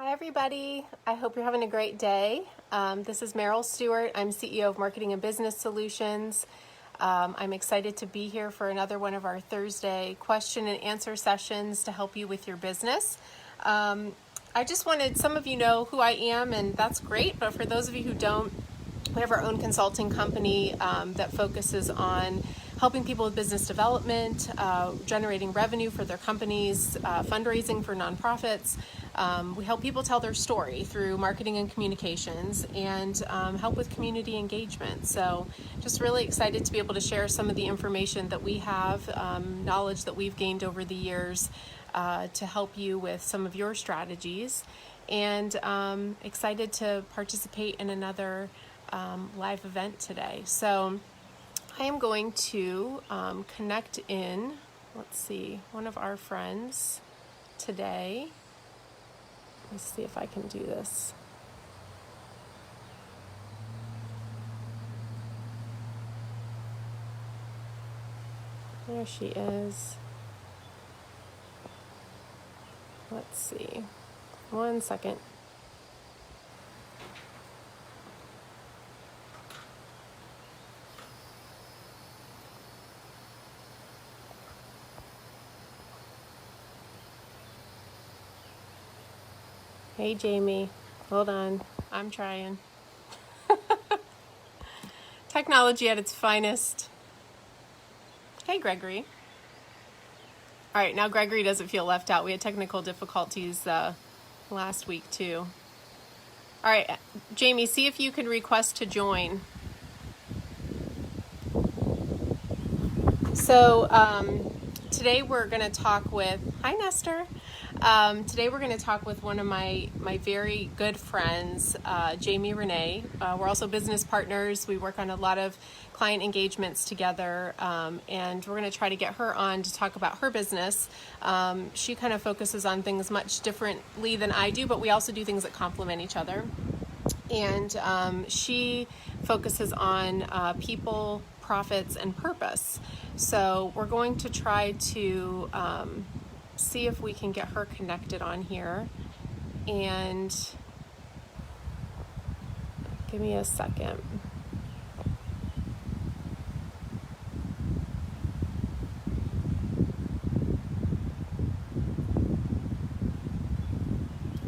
Hi everybody, I hope you're having a great day. This is Meryl Stewart. I'm CEO of Marketing and Business Solutions. I'm excited to be here for another one of our Thursday question and answer sessions to help you with your business. I just wanted, some of you know who I am and that's great, but for those of you who don't, we have our own consulting company that focuses on helping people with business development, generating revenue for their companies, fundraising for nonprofits. We help people tell their story through marketing and communications and help with community engagement. So just really excited to be able to share some of the information that we have, knowledge that we've gained over the years to help you with some of your strategies. And excited to participate in another live event today. So I am going to connect in, let's see, one of our friends today. Let's see if I can do this. There she is. Let's see. One second. Hey, Jamie. Hold on. I'm trying. Technology at its finest. Hey, Gregory. All right, now Gregory doesn't feel left out. We had technical difficulties last week, too. All right, Jamie, see if you can request to join. So today we're going to talk with, hi Nestor. Today we're going to talk with one of my very good friends, Jamie Renee. We're also business partners. We work on a lot of client engagements together, and we're going to try to get her on to talk about her business. She kind of focuses on things much differently than I do, but we also do things that complement each other. And she focuses on people, profits, and purpose. So we're going to try to see if we can get her connected on here. And give me a second.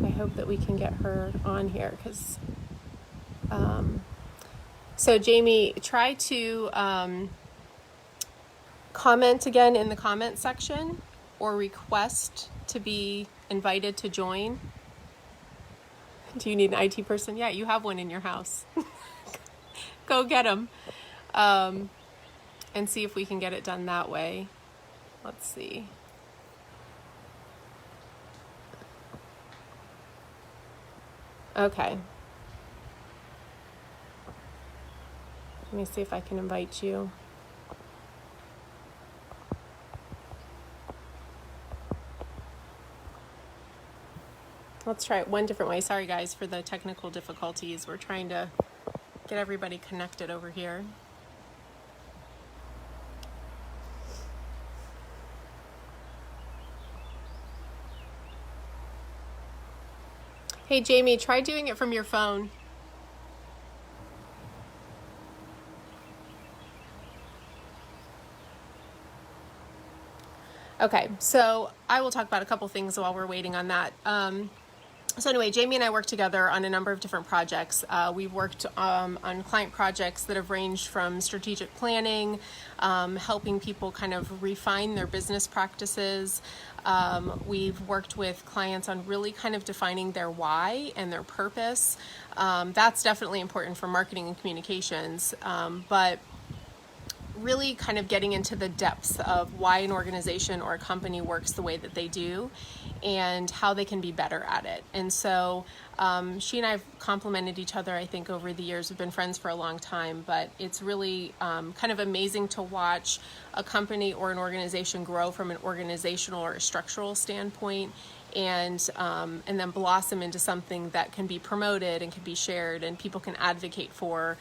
I hope that we can get her on here because so Jamie, try to comment again in the comment section or request to be invited to join. Do you need an IT person? Yeah, you have one in your house. Go get them and see if we can get it done that way. Let's see. Okay. Let me see if I can invite you. Let's try it one different way. Sorry guys for the technical difficulties. We're trying to get everybody connected over here. Hey Jamie, try doing it from your phone. Okay, so I will talk about a couple things while we're waiting on that. So anyway, Jamie and I work together on a number of different projects. We've worked on client projects that have ranged from strategic planning, helping people kind of refine their business practices. We've worked with clients on really kind of defining their why and their purpose. That's definitely important for marketing and communications, but really kind of getting into the depths of why an organization or a company works the way that they do and how they can be better at it. And so she and I have complemented each other, I think, over the years. We've been friends for a long time, but it's really kind of amazing to watch a company or an organization grow from an organizational or a structural standpoint and then blossom into something that can be promoted and can be shared and people can advocate for,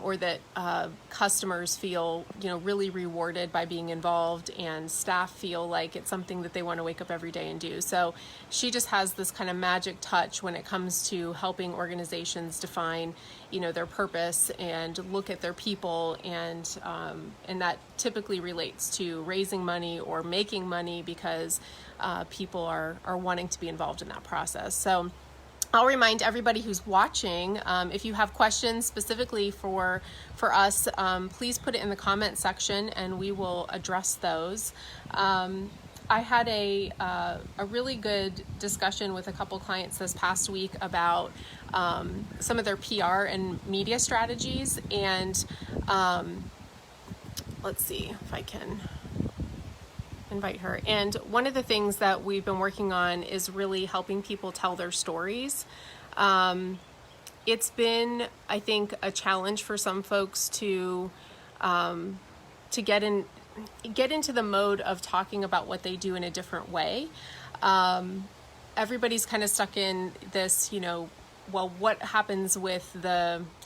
or that customers feel, really rewarded by being involved, and staff feel like it's something that they want to wake up every day and do. So she just has this kind of magic touch when it comes to helping organizations define, their purpose and look at their people, and that typically relates to raising money or making money because people are wanting to be involved in that process. So I'll remind everybody who's watching, if you have questions specifically for us, please put it in the comment section and we will address those. I had a really good discussion with a couple clients this past week about some of their PR and media strategies, and let's see if I can invite her. And one of the things that we've been working on is really helping people tell their stories. It's been, I think, a challenge for some folks to get into the mode of talking about what they do in a different way. Everybody's kind of stuck in this, well, what happens with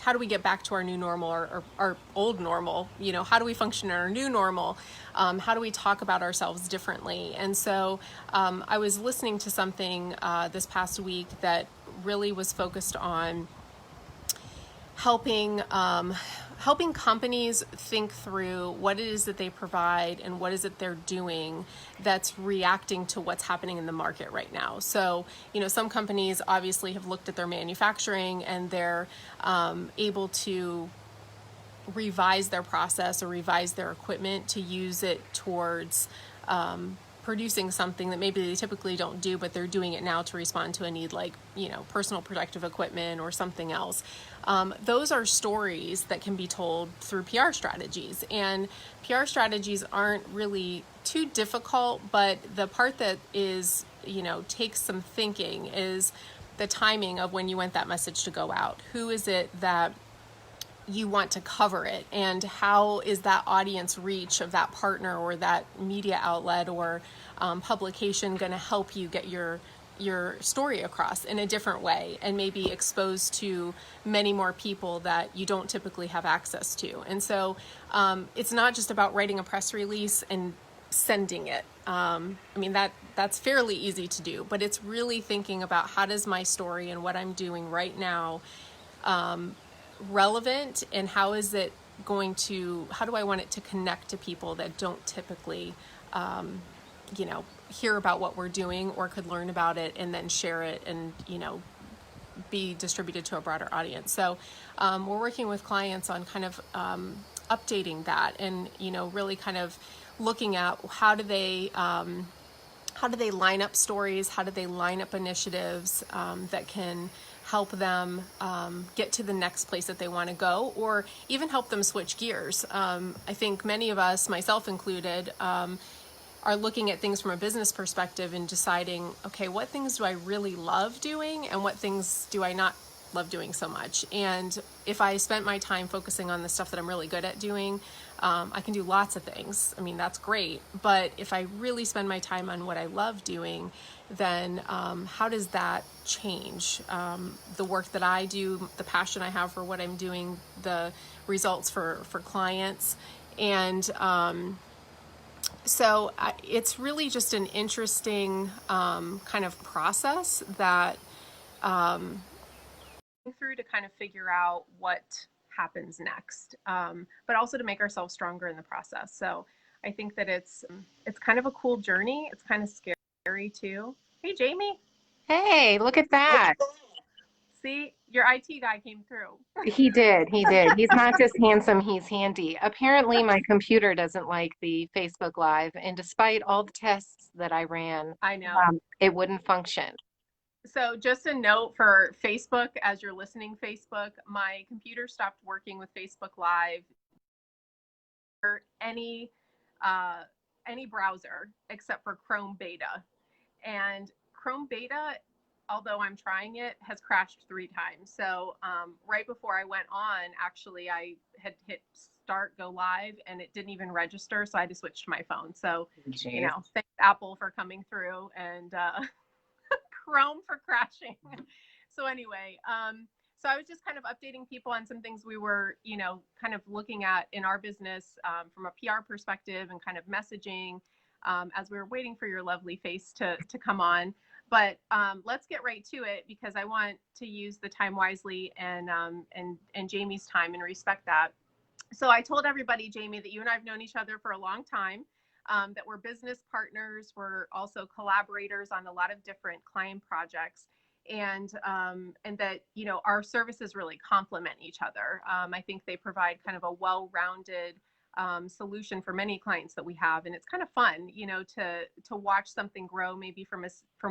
how do we get back to our new normal, or our old normal? How do we function in our new normal? How do we talk about ourselves differently? And so I was listening to something this past week that really was focused on helping companies think through what it is that they provide and what is it they're doing that's reacting to what's happening in the market right now. So, some companies obviously have looked at their manufacturing and they're able to revise their process or revise their equipment to use it towards producing something that maybe they typically don't do, but they're doing it now to respond to a need, like, personal protective equipment or something else. Those are stories that can be told through PR strategies, and PR strategies aren't really too difficult, but the part that is, takes some thinking is the timing of when you want that message to go out. Who is it that you want to cover it, and how is that audience reach of that partner or that media outlet or publication going to help you get your story across in a different way and maybe exposed to many more people that you don't typically have access to. And so it's not just about writing a press release and sending it. That's fairly easy to do, but it's really thinking about how does my story and what I'm doing right now relevant, and how do I want it to connect to people that don't typically hear about what we're doing or could learn about it and then share it and be distributed to a broader audience. So we're working with clients on kind of updating that, and really kind of looking at how do they line up stories, how do they line up initiatives that can help them get to the next place that they want to go, or even help them switch gears. I think many of us, myself included, are looking at things from a business perspective and deciding, okay, what things do I really love doing and what things do I not love doing so much? And if I spent my time focusing on the stuff that I'm really good at doing, I can do lots of things. That's great. But if I really spend my time on what I love doing, then how does that change the work that I do, the passion I have for what I'm doing, the results for clients? And so it's really just an interesting kind of process that through to kind of figure out what happens next, but also to make ourselves stronger in the process. So I think that it's kind of a cool journey. It's kind of scary too. Hey, Jamie. Hey, look at that. See, your IT guy came through. He did. He did. He's not just handsome, he's handy. Apparently, my computer doesn't like the Facebook Live, and despite all the tests that I ran, I know. it wouldn't function. So just a note for Facebook, as you're listening, Facebook, my computer stopped working with Facebook Live or any browser except for Chrome Beta. And Chrome Beta, although I'm trying it, has crashed 3 times. So right before I went on, actually, I had hit start, go live, and it didn't even register. So I had to switch to my phone. So, Jeez. thanks Apple for coming through and Chrome for crashing. So anyway, so I was just kind of updating people on some things we were, kind of looking at in our business from a PR perspective and kind of messaging as we were waiting for your lovely face to come on. But let's get right to it because I want to use the time wisely and Jamie's time and respect that. So I told everybody, Jamie, that you and I have known each other for a long time, that we're business partners. We're also collaborators on a lot of different client projects. And that, our services really complement each other. I think they provide kind of a well-rounded solution for many clients that we have. And it's kind of fun, to watch something grow maybe from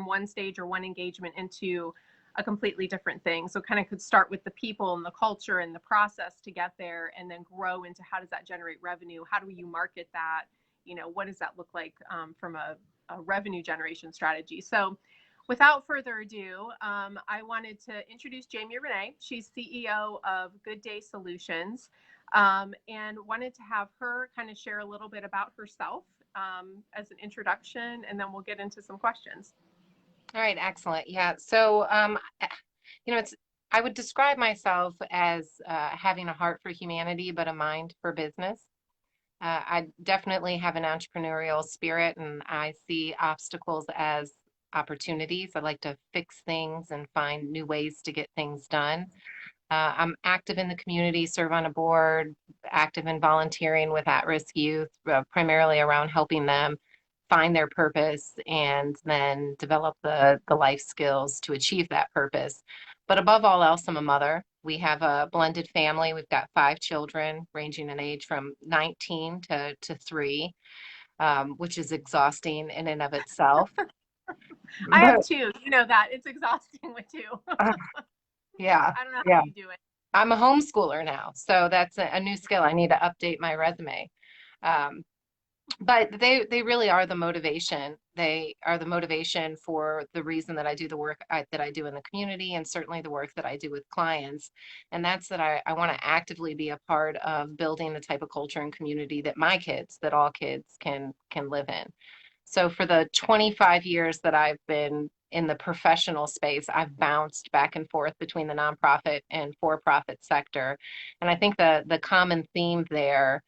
one stage or one engagement into a completely different thing. So kind of could start with the people and the culture and the process to get there and then grow into how does that generate revenue? How do you market that? What does that look like from a revenue generation strategy? So without further ado, I wanted to introduce Jamie Renee. She's CEO of Good Day Solutions, and wanted to have her kind of share a little bit about herself as an introduction, and then we'll get into some questions. All right, excellent. Yeah. So, I would describe myself as having a heart for humanity, but a mind for business. I definitely have an entrepreneurial spirit, and I see obstacles as opportunities. I like to fix things and find new ways to get things done. I'm active in the community, serve on a board, active in volunteering with at-risk youth, primarily around helping them find their purpose and then develop the life skills to achieve that purpose. But above all else, I'm a mother. We have a blended family. We've got 5 children ranging in age from 19 to 3, which is exhausting in and of itself. I have But 2. You know that it's exhausting with 2. yeah, I don't know how yeah. you do it. I'm a homeschooler now, so that's a new skill. I need to update my resume. Um, but they really are the motivation. They are the motivation for the reason that I do the work that I do in the community, and certainly the work that I do with clients. And that's that I want to actively be a part of building the type of culture and community that my kids, that all kids can live in. So for the 25 years that I've been in the professional space, I've bounced back and forth between the nonprofit and for-profit sector. And I think the common theme there,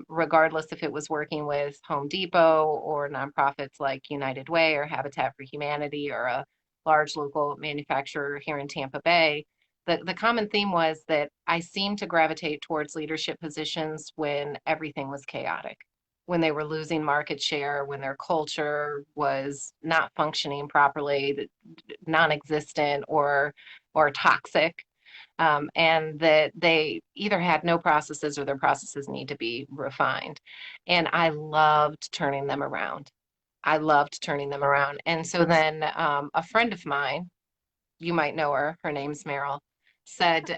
regardless if it was working with Home Depot or nonprofits like United Way or Habitat for Humanity or a large local manufacturer here in Tampa Bay, the common theme was that I seemed to gravitate towards leadership positions when everything was chaotic, when they were losing market share, when their culture was not functioning properly, non-existent or toxic, and that they either had no processes or their processes need to be refined. And I loved turning them around. I loved turning them around. And so then a friend of mine, you might know her, her name's Meryl, said,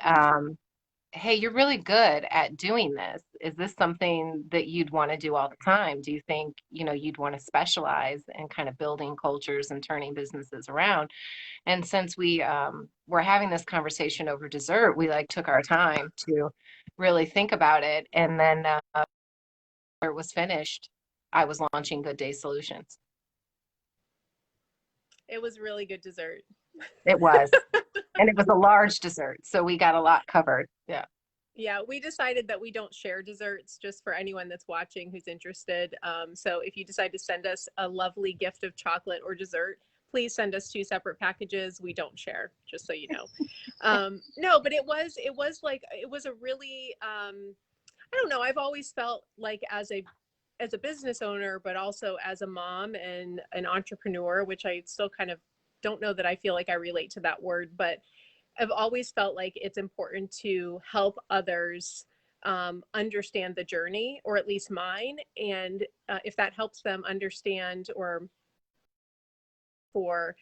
hey, you're really good at doing this. Is this something that you'd want to do all the time? Do you think, you'd want to specialize in kind of building cultures and turning businesses around? And since we were having this conversation over dessert, we like took our time to really think about it. And then after it was finished, I was launching Good Day Solutions. It was really good dessert. It was. And it was a large dessert, so we got a lot covered. Yeah. Yeah, we decided that we don't share desserts just for anyone that's watching who's interested. So if you decide to send us a lovely gift of chocolate or dessert, please send us 2 separate packages. We don't share, just so you know. No, but it was a really, I don't know. I've always felt like as a business owner, but also as a mom and an entrepreneur, which I still kind of don't know that I feel like I relate to that word, but I've always felt like it's important to help others understand the journey, or at least mine. And if that helps them understand, or for,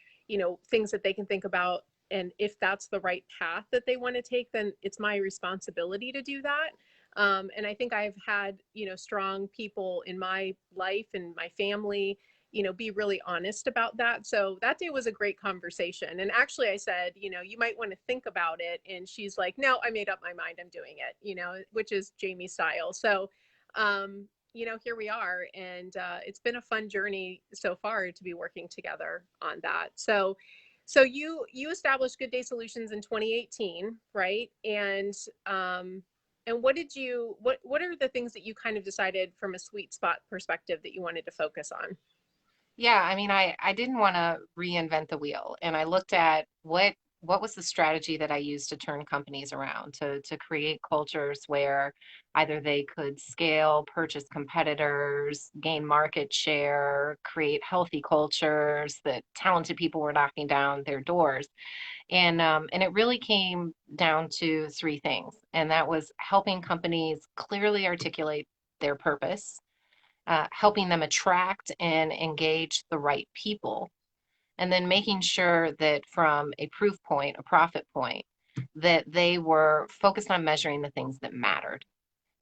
things that they can think about, and if that's the right path that they want to take, then it's my responsibility to do that. And I think I've had, strong people in my life and my family, be really honest about that. So that day was a great conversation. And actually I said, you might want to think about it. And she's like, no, I made up my mind. I'm doing it, which is Jamie's style. So, here we are. And it's been a fun journey so far to be working together on that. So So you established Good Day Solutions in 2018, right? And what are the things that you kind of decided from a sweet spot perspective that you wanted to focus on? Yeah, I mean, I didn't want to reinvent the wheel, and I looked at what was the strategy that I used to turn companies around to create cultures where either they could scale, purchase competitors, gain market share, create healthy cultures that talented people were knocking down their doors. And it really came down to three things, and that was helping companies clearly articulate their purpose, helping them attract and engage the right people, and then making sure that from a proof point, a profit point, that they were focused on measuring the things that mattered.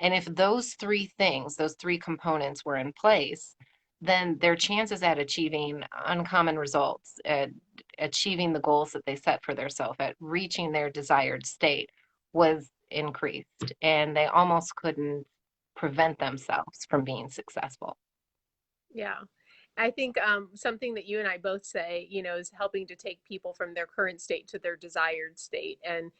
And if those three things, those three components were in place, then their chances at achieving uncommon results, at achieving the goals that they set for themselves, at reaching their desired state was increased. And they almost couldn't prevent themselves from being successful. Yeah. I think something that you and I both say, is helping to take people from their current state to their desired state. And,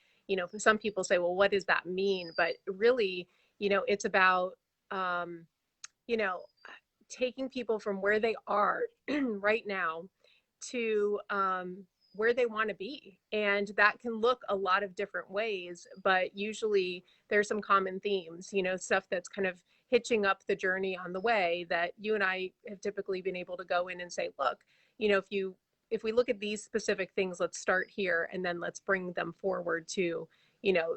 some people say, well, what does that mean? But really, it's about, um, you know, taking people from where they are right now to where they want to be. And that can look a lot of different ways, but usually there's some common themes, stuff that's kind of hitching up the journey on the way that you and I have typically been able to go in and say, look, if we look at these specific things, let's start here and then let's bring them forward to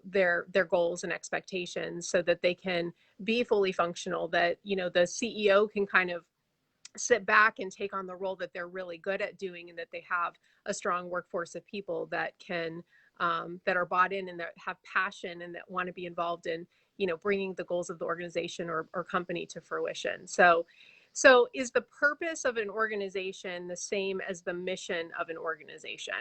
their goals and expectations so that they can be fully functional, that the CEO can kind of sit back and take on the role that they're really good at doing, and that they have a strong workforce of people that can that are bought in and that have passion and that want to be involved in bringing the goals of the organization or company to fruition. So is the purpose of an organization the same as the mission of an organization?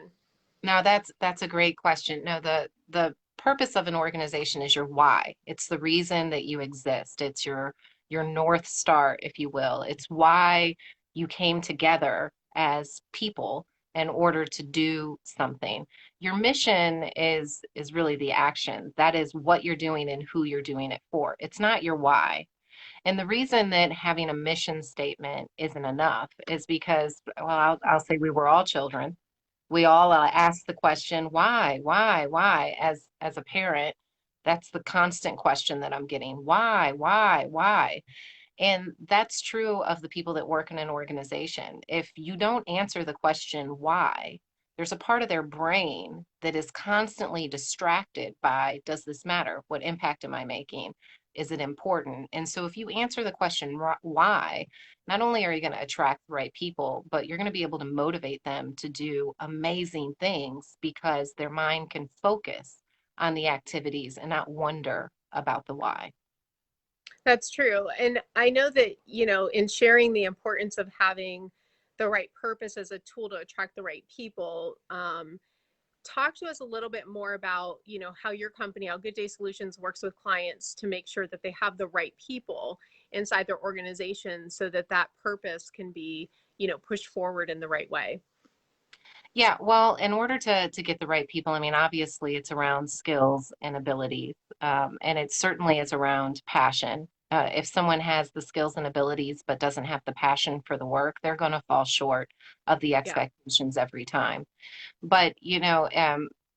Now that's a great question. No, the purpose of an organization is your why. It's the reason that you exist. It's your North Star, if you will. It's why you came together as people in order to do something. Your mission is really the action. That is what you're doing and who you're doing it for. It's not your why. And the reason that having a mission statement isn't enough is because, well, I'll say we were all children. We all ask the question, why? As a parent, that's the constant question that I'm getting. Why? And that's true of the people that work in an organization. If you don't answer the question why, there's a part of their brain that is constantly distracted by, does this matter? What impact am I making? Is it important? And so if you answer the question why, not only are you going to attract the right people, but you're going to be able to motivate them to do amazing things because their mind can focus on the activities and not wonder about the why. That's true. And I know that, in sharing the importance of having the right purpose as a tool to attract the right people, talk to us a little bit more about, how your company, how Good Day Solutions works with clients to make sure that they have the right people inside their organization so that that purpose can be, pushed forward in the right way. Yeah, well, in order to get the right people, I mean, obviously it's around skills and abilities, and it certainly is around passion. If someone has the skills and abilities but doesn't have the passion for the work, they're going to fall short of the Yeah. expectations every time. But,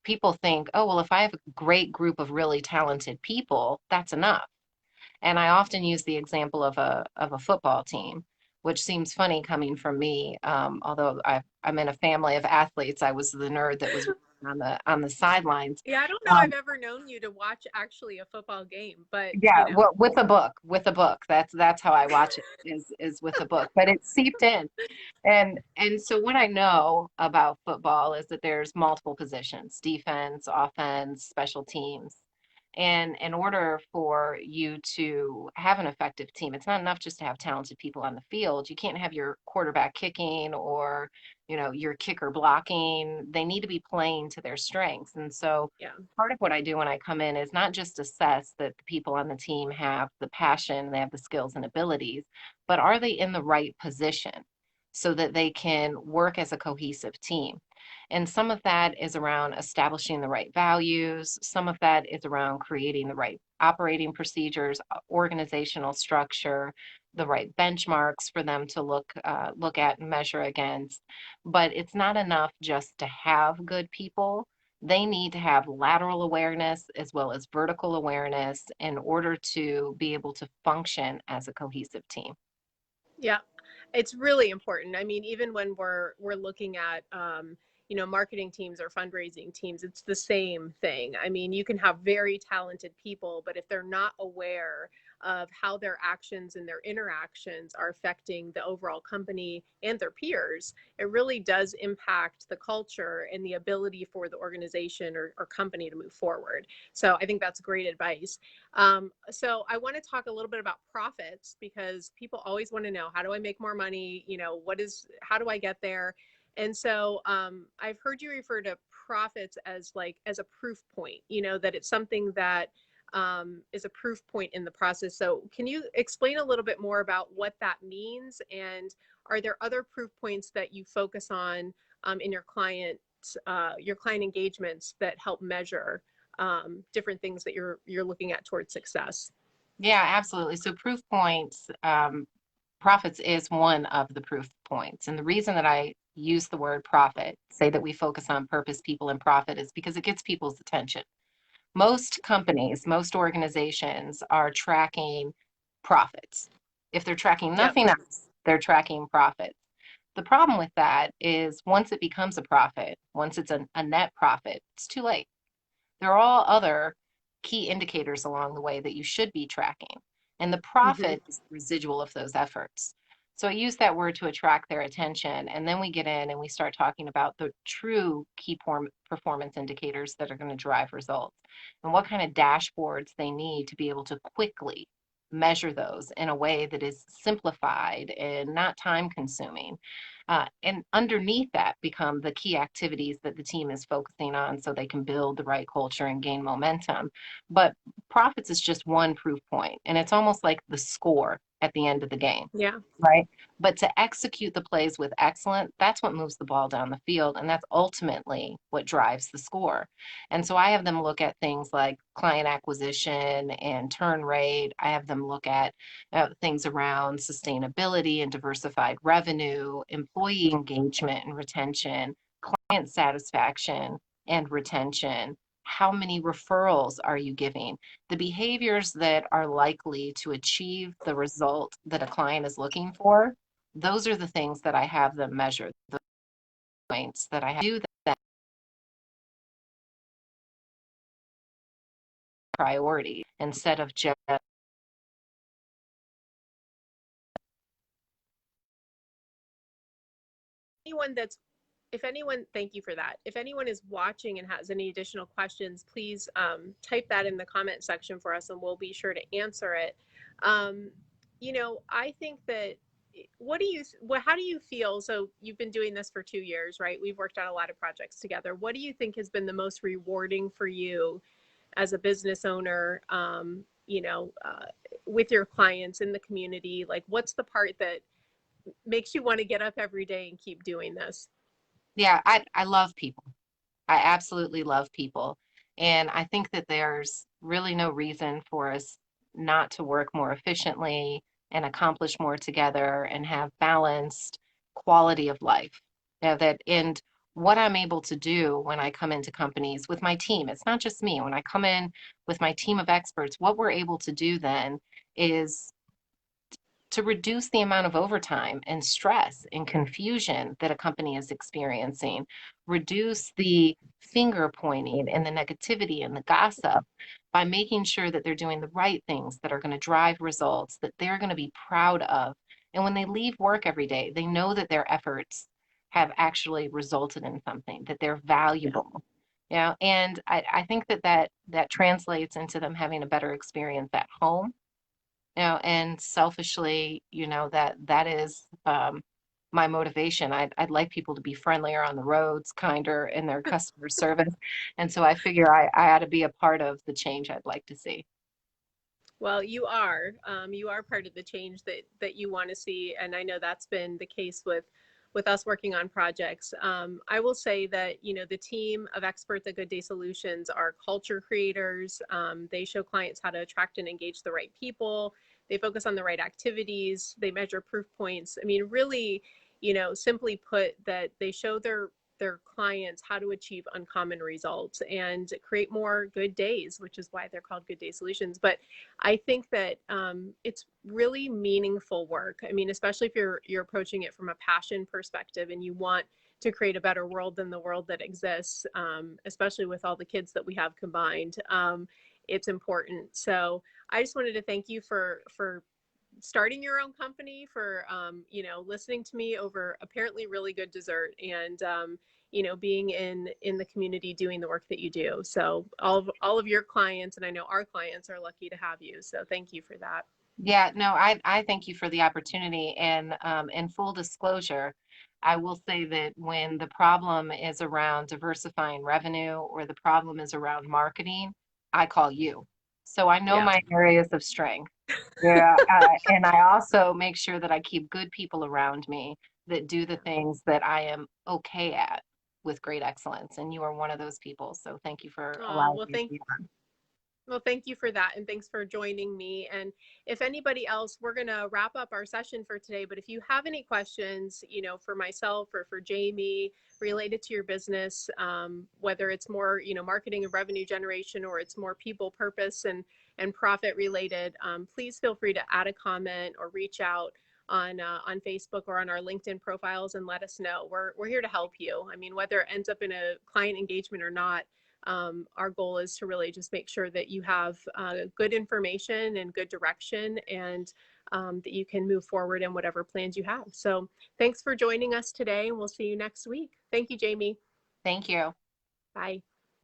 people think, oh, well, if I have a great group of really talented people, that's enough. And I often use the example of a football team, which seems funny coming from me. Although I'm in a family of athletes, I was the nerd that was on the sidelines. Yeah, I don't know Um, I've ever known you to watch actually a football game, but yeah, well, with a book. That's how I watch it is with a book. But it's seeped in. And so what I know about football is that there's multiple positions, defense, offense, special teams. And in order for you to have an effective team, it's not enough just to have talented people on the field. You can't have your quarterback kicking or, your kicker blocking. They need to be playing to their strengths. And so yeah. part of what I do when I come in is not just assess that the people on the team have the passion, they have the skills and abilities, but are they in the right position so that they can work as a cohesive team? And some of that is around establishing the right values. Some of that is around creating the right operating procedures, organizational structure, the right benchmarks for them to look at and measure against. But it's not enough just to have good people. They need to have lateral awareness as well as vertical awareness in order to be able to function as a cohesive team. Yeah, it's really important. I mean, even when we're looking at marketing teams or fundraising teams, it's the same thing. I mean, you can have very talented people, but if they're not aware of how their actions and their interactions are affecting the overall company and their peers, it really does impact the culture and the ability for the organization or company to move forward. So I think that's great advice. So I want to talk a little bit about profits because people always want to know, how do I make more money? How do I get there? And so I've heard you refer to profits as as a proof point, that it's something that is a proof point in the process. So can you explain a little bit more about what that means? And are there other proof points that you focus on in your client engagements that help measure different things that you're looking at towards success? Yeah, absolutely. So proof points, profits is one of the proof points. And the reason that I use the word profit, say that we focus on purpose, people, and profit, is because it gets people's attention. Most companies, most organizations are tracking profits. If they're tracking Yep. nothing else, they're tracking profits. The problem with that is once it becomes a profit, once it's a net profit, it's too late. There are all other key indicators along the way that you should be tracking. And the Hmm. profit is the residual of those efforts. So I use that word to attract their attention. And then we get in and we start talking about the true key performance indicators that are going to drive results and what kind of dashboards they need to be able to quickly measure those in a way that is simplified and not time consuming. And underneath that become the key activities that the team is focusing on so they can build the right culture and gain momentum. But profits is just one proof point, and it's almost like the score at the end of the game, Yeah. right? But to execute the plays with excellence, that's what moves the ball down the field, and that's ultimately what drives the score. And so I have them look at things like client acquisition and turn rate. I have them look at things around sustainability and diversified revenue, employee engagement and retention, client satisfaction and retention. How many referrals are you giving? The behaviors that are likely to achieve the result that a client is looking for, those are the things that I have them measure, the points that I do that priority instead of just Anyone that's if anyone, thank you for that. If anyone is watching and has any additional questions, please type that in the comment section for us and we'll be sure to answer it. Um, I think that how do you feel? So you've been doing this for 2 years, right? We've worked on a lot of projects together. What do you think has been the most rewarding for you as a business owner, with your clients in the community? Like, what's the part that makes you want to get up every day and keep doing this? yeah, I love people. I absolutely love people. And I think that there's really no reason for us not to work more efficiently and accomplish more together and have balanced quality of life. And what I'm able to do when I come into companies with my team, it's not just me. When I come in with my team of experts, what we're able to do then is to reduce the amount of overtime and stress and confusion that a company is experiencing, reduce the finger pointing and the negativity and the gossip by making sure that they're doing the right things that are going to drive results that they're going to be proud of. And when they leave work every day, they know that their efforts have actually resulted in something, that they're Yeah. valuable. And I think that translates into them having a better experience at home, and selfishly, that is my motivation. I'd like people to be friendlier on the roads, kinder in their customer service. And so I figure I ought to be a part of the change I'd like to see. Well, you are part of the change that you want to see, and I know that's been the case with with us working on projects. I will say that, the team of experts at Good Day Solutions are culture creators. They show clients how to attract and engage the right people. They focus on the right activities. They measure proof points. I mean, really, simply put, that they show their clients how to achieve uncommon results and create more good days, which is why they're called Good Day Solutions. But I think that it's really meaningful work. I mean, especially if you're approaching it from a passion perspective and you want to create a better world than the world that exists, especially with all the kids that we have combined. It's important. So I just wanted to thank you for starting your own company, for listening to me over apparently really good dessert, and being in the community doing the work that you do. So all of your clients, and I know our clients, are lucky to have you, so thank you for that. Yeah, no, I thank you for the opportunity. And in full disclosure, I will say that when the problem is around diversifying revenue or the problem is around marketing, I call you. So I know Yeah. my areas of strength. Yeah, and I also make sure that I keep good people around me that do the things that I am okay at with great excellence. And you are one of those people. So thank you for Oh, allowing well, me to be on. thank you for that. And thanks for joining me. And if anybody else, we're going to wrap up our session for today. But if you have any questions, for myself or for Jamie related to your business, whether it's more, marketing and revenue generation, or it's more people purpose and profit related, please feel free to add a comment or reach out on Facebook or on our LinkedIn profiles and let us know. We're here to help you. I mean, whether it ends up in a client engagement or not, our goal is to really just make sure that you have good information and good direction, and that you can move forward in whatever plans you have. So thanks for joining us today, and we'll see you next week. Thank you, Jamie. Thank you. Bye.